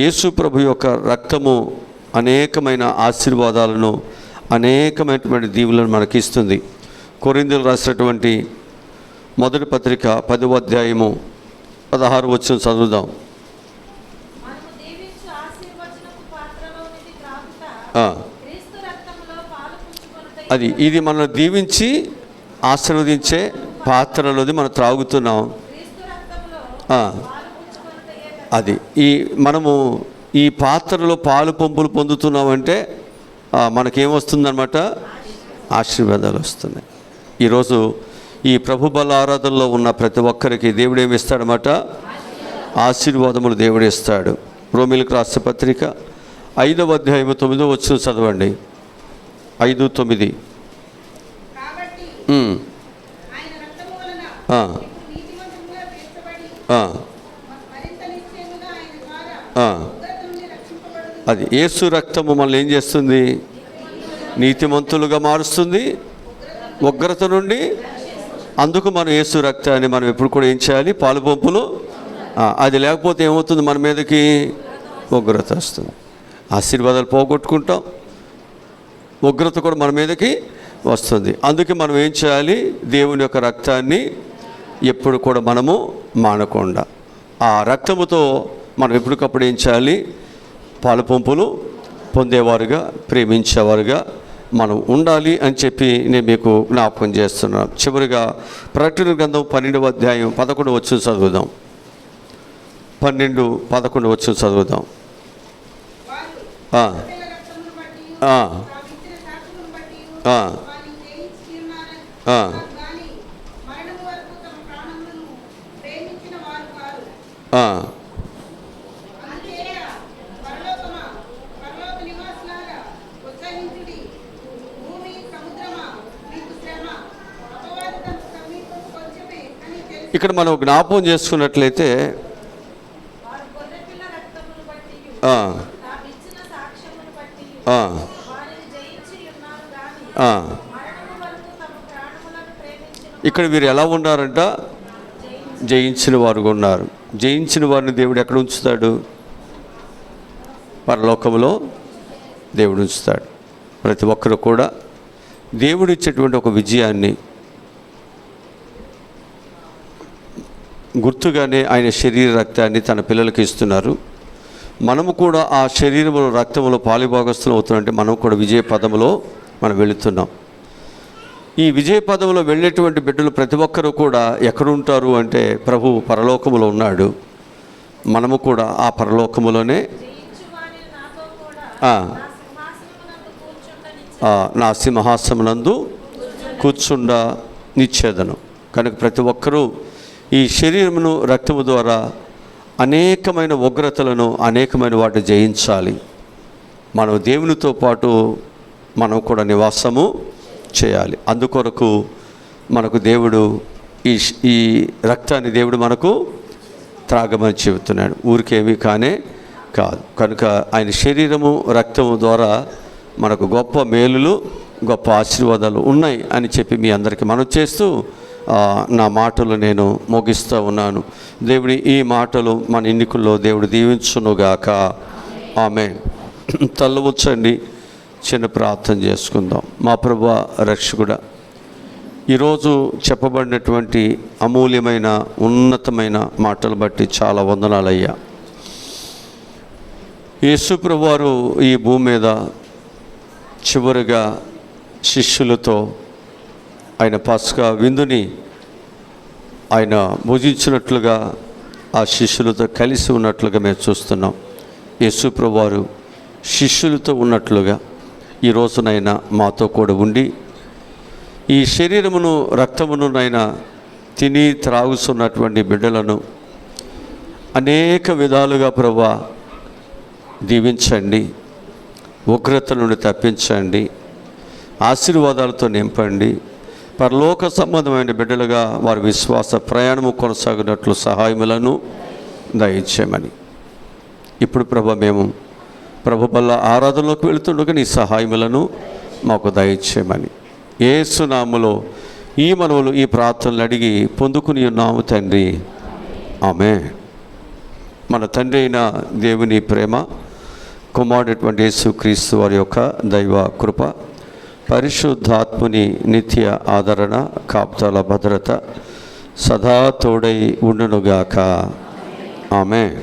యేసు ప్రభు యొక్క రక్తము అనేకమైన ఆశీర్వాదాలను, అనేకమైనటువంటి దీవులను మనకిస్తుంది. కొరింథీయులకు రాసినటువంటి మొదటి పత్రిక 10వ అధ్యాయము 16 వచనం చదువుదాం. అది ఇది మనం దీవించి ఆశీర్వదించే పాత్రలోది మనం త్రాగుతున్నాం. అది మనము ఈ పాత్రలో పాలు పంపులు పొందుతున్నామంటే మనకేమొస్తుందన్నమాట? ఆశీర్వాదాలు వస్తున్నాయి. ఈరోజు ఈ ప్రభు బల ఆరాధనలో ఉన్న ప్రతి ఒక్కరికి దేవుడు ఏమి ఇస్తాడన్నమాట? ఆశీర్వాదములు దేవుడు ఇస్తాడు. రోమీయులకు రాసిన పత్రిక 5వ అధ్యాయము 9వ వచనం చదవండి. 5:9. అది యేసు రక్తము మనల్ని ఏం చేస్తుంది? నీతిమంతులుగా మారుస్తుంది, ఉగ్రత నుండి. అందుకు మనం యేసు రక్తాన్ని మనం ఎప్పుడు కూడా ఏం చేయాలి? పాలు పంపులు. అది లేకపోతే ఏమవుతుంది? మన మీదకి ఉగ్రత వస్తుంది, ఆశీర్వాదాలు పోగొట్టుకుంటాం, ఉగ్రత కూడా మన మీదకి వస్తుంది. అందుకే మనం ఏం చేయాలి? దేవుని యొక్క రక్తాన్ని ఎప్పుడు కూడా మనము మానకుండా ఆ రక్తముతో మనం ఎప్పటికప్పుడు ఏం చేయాలి? పాలు పంపులు పొందేవారుగా, ప్రేమించేవారుగా, మనం ఉండాలి అని చెప్పి నేను మీకు జ్ఞాపకం చేస్తున్నాను. చివరిగా ప్రకటన గ్రంథం 12వ అధ్యాయం 11 వచనం చదువుదాం. 12-11 వచనం చదువుదాం. ఇక్కడ మనం జ్ఞాపకం చేసుకున్నట్లయితే ఇక్కడ వీరు ఎలా ఉన్నారంట? జయించిన వారుగా ఉన్నారు. జయించిన వారిని దేవుడు ఎక్కడ ఉంచుతాడు? పరలోకంలో దేవుడు ఉంచుతాడు. ప్రతి ఒక్కరు కూడా దేవుడు ఇచ్చేటువంటి ఒక విజయాన్ని గుర్తుగానే ఆయన శరీర రక్తాన్ని తన పిల్లలకి ఇస్తున్నారు. మనము కూడా ఆ శరీరములో రక్తములో పాలుభాగస్తులు అవుతున్నట్టే మనం కూడా విజయ పదములో మనం వెళుతున్నాం. ఈ విజయ పదములో వెళ్ళేటువంటి బిడ్డలు ప్రతి ఒక్కరూ కూడా ఎక్కడుంటారు అంటే ప్రభు పరలోకములో ఉన్నాడు. మనము కూడా ఆ పరలోకములోనే నా సింహాసనమునందు కూర్చుండ నిచ్చేదను. కనుక ప్రతి ఒక్కరూ ఈ శరీరమును రక్తము ద్వారా అనేకమైన ఉగ్రతలను అనేకమైన వాటిని జయించాలి. మనం దేవునితో పాటు మనం కూడా నివాసము చేయాలి. అందుకొరకు మనకు దేవుడు ఈ రక్తాన్ని దేవుడు మనకు త్రాగమని చెబుతున్నాడు. ఊరికేమీ కానే కాదు. కనుక ఆయన శరీరము రక్తము ద్వారా మనకు గొప్ప మేలులు గొప్ప ఆశీర్వాదాలు ఉన్నాయి అని చెప్పి మీ అందరికీ మనవి చేస్తూ నా మాటలు నేను ముగిస్తూ ఉన్నాను. దేవుడి ఈ మాటలు మన ఎన్నికల్లో దేవుడు దీవించునుగాక. ఆమేన్. తలవంచండి, చిన్న ప్రార్థన చేసుకుందాం. మా ప్రభువా రక్షకుడా, ఈరోజు చెప్పబడినటువంటి అమూల్యమైన ఉన్నతమైన మాటలు బట్టి చాలా వందనాలయ్యా. యేసు ప్రభువారు ఈ భూమి మీద చివరిగా శిష్యులతో ఆయన పస్కా విందుని ఆయన భుజించినట్లుగా ఆ శిష్యులతో కలిసి ఉన్నట్లుగా మేము చూస్తున్నాం. యేసు ప్రభువారు శిష్యులతో ఉన్నట్లుగా ఈ రోజునైనా మాతో కూడా ఉండి ఈ శరీరమును రక్తమునునైనా తిని త్రాగుతున్నటువంటి బిడ్డలను అనేక విధాలుగా ప్రభువా దీవించండి, ఉగ్రత నుండి తప్పించండి, ఆశీర్వాదాలతో నింపండి. పరలోక సంబంధమైన బిడ్డలుగా వారి విశ్వాస ప్రయాణము కొనసాగినట్లు సహాయములను దయచేయమని ఇప్పుడు ప్రభు మేము ప్రభు వల్ల ఆరాధనలోకి వెళుతుండగా నీ సహాయములను మాకు దయచేయమని యేసు నామములో ఈ మనవులు ఈ ప్రార్థనలు అడిగి పొందుకుని ఉన్నాము తండ్రి. ఆమేన్. మన తండ్రి అయిన దేవుని ప్రేమ, కుమారుడైనటువంటి యేసుక్రీస్తు వారి యొక్క దైవ కృప, పరిశుద్ధాత్ముని నిత్య ఆదరణ, కాపుదల, భద్రత సదా తోడై ఉండునుగాక. ఆమేన్.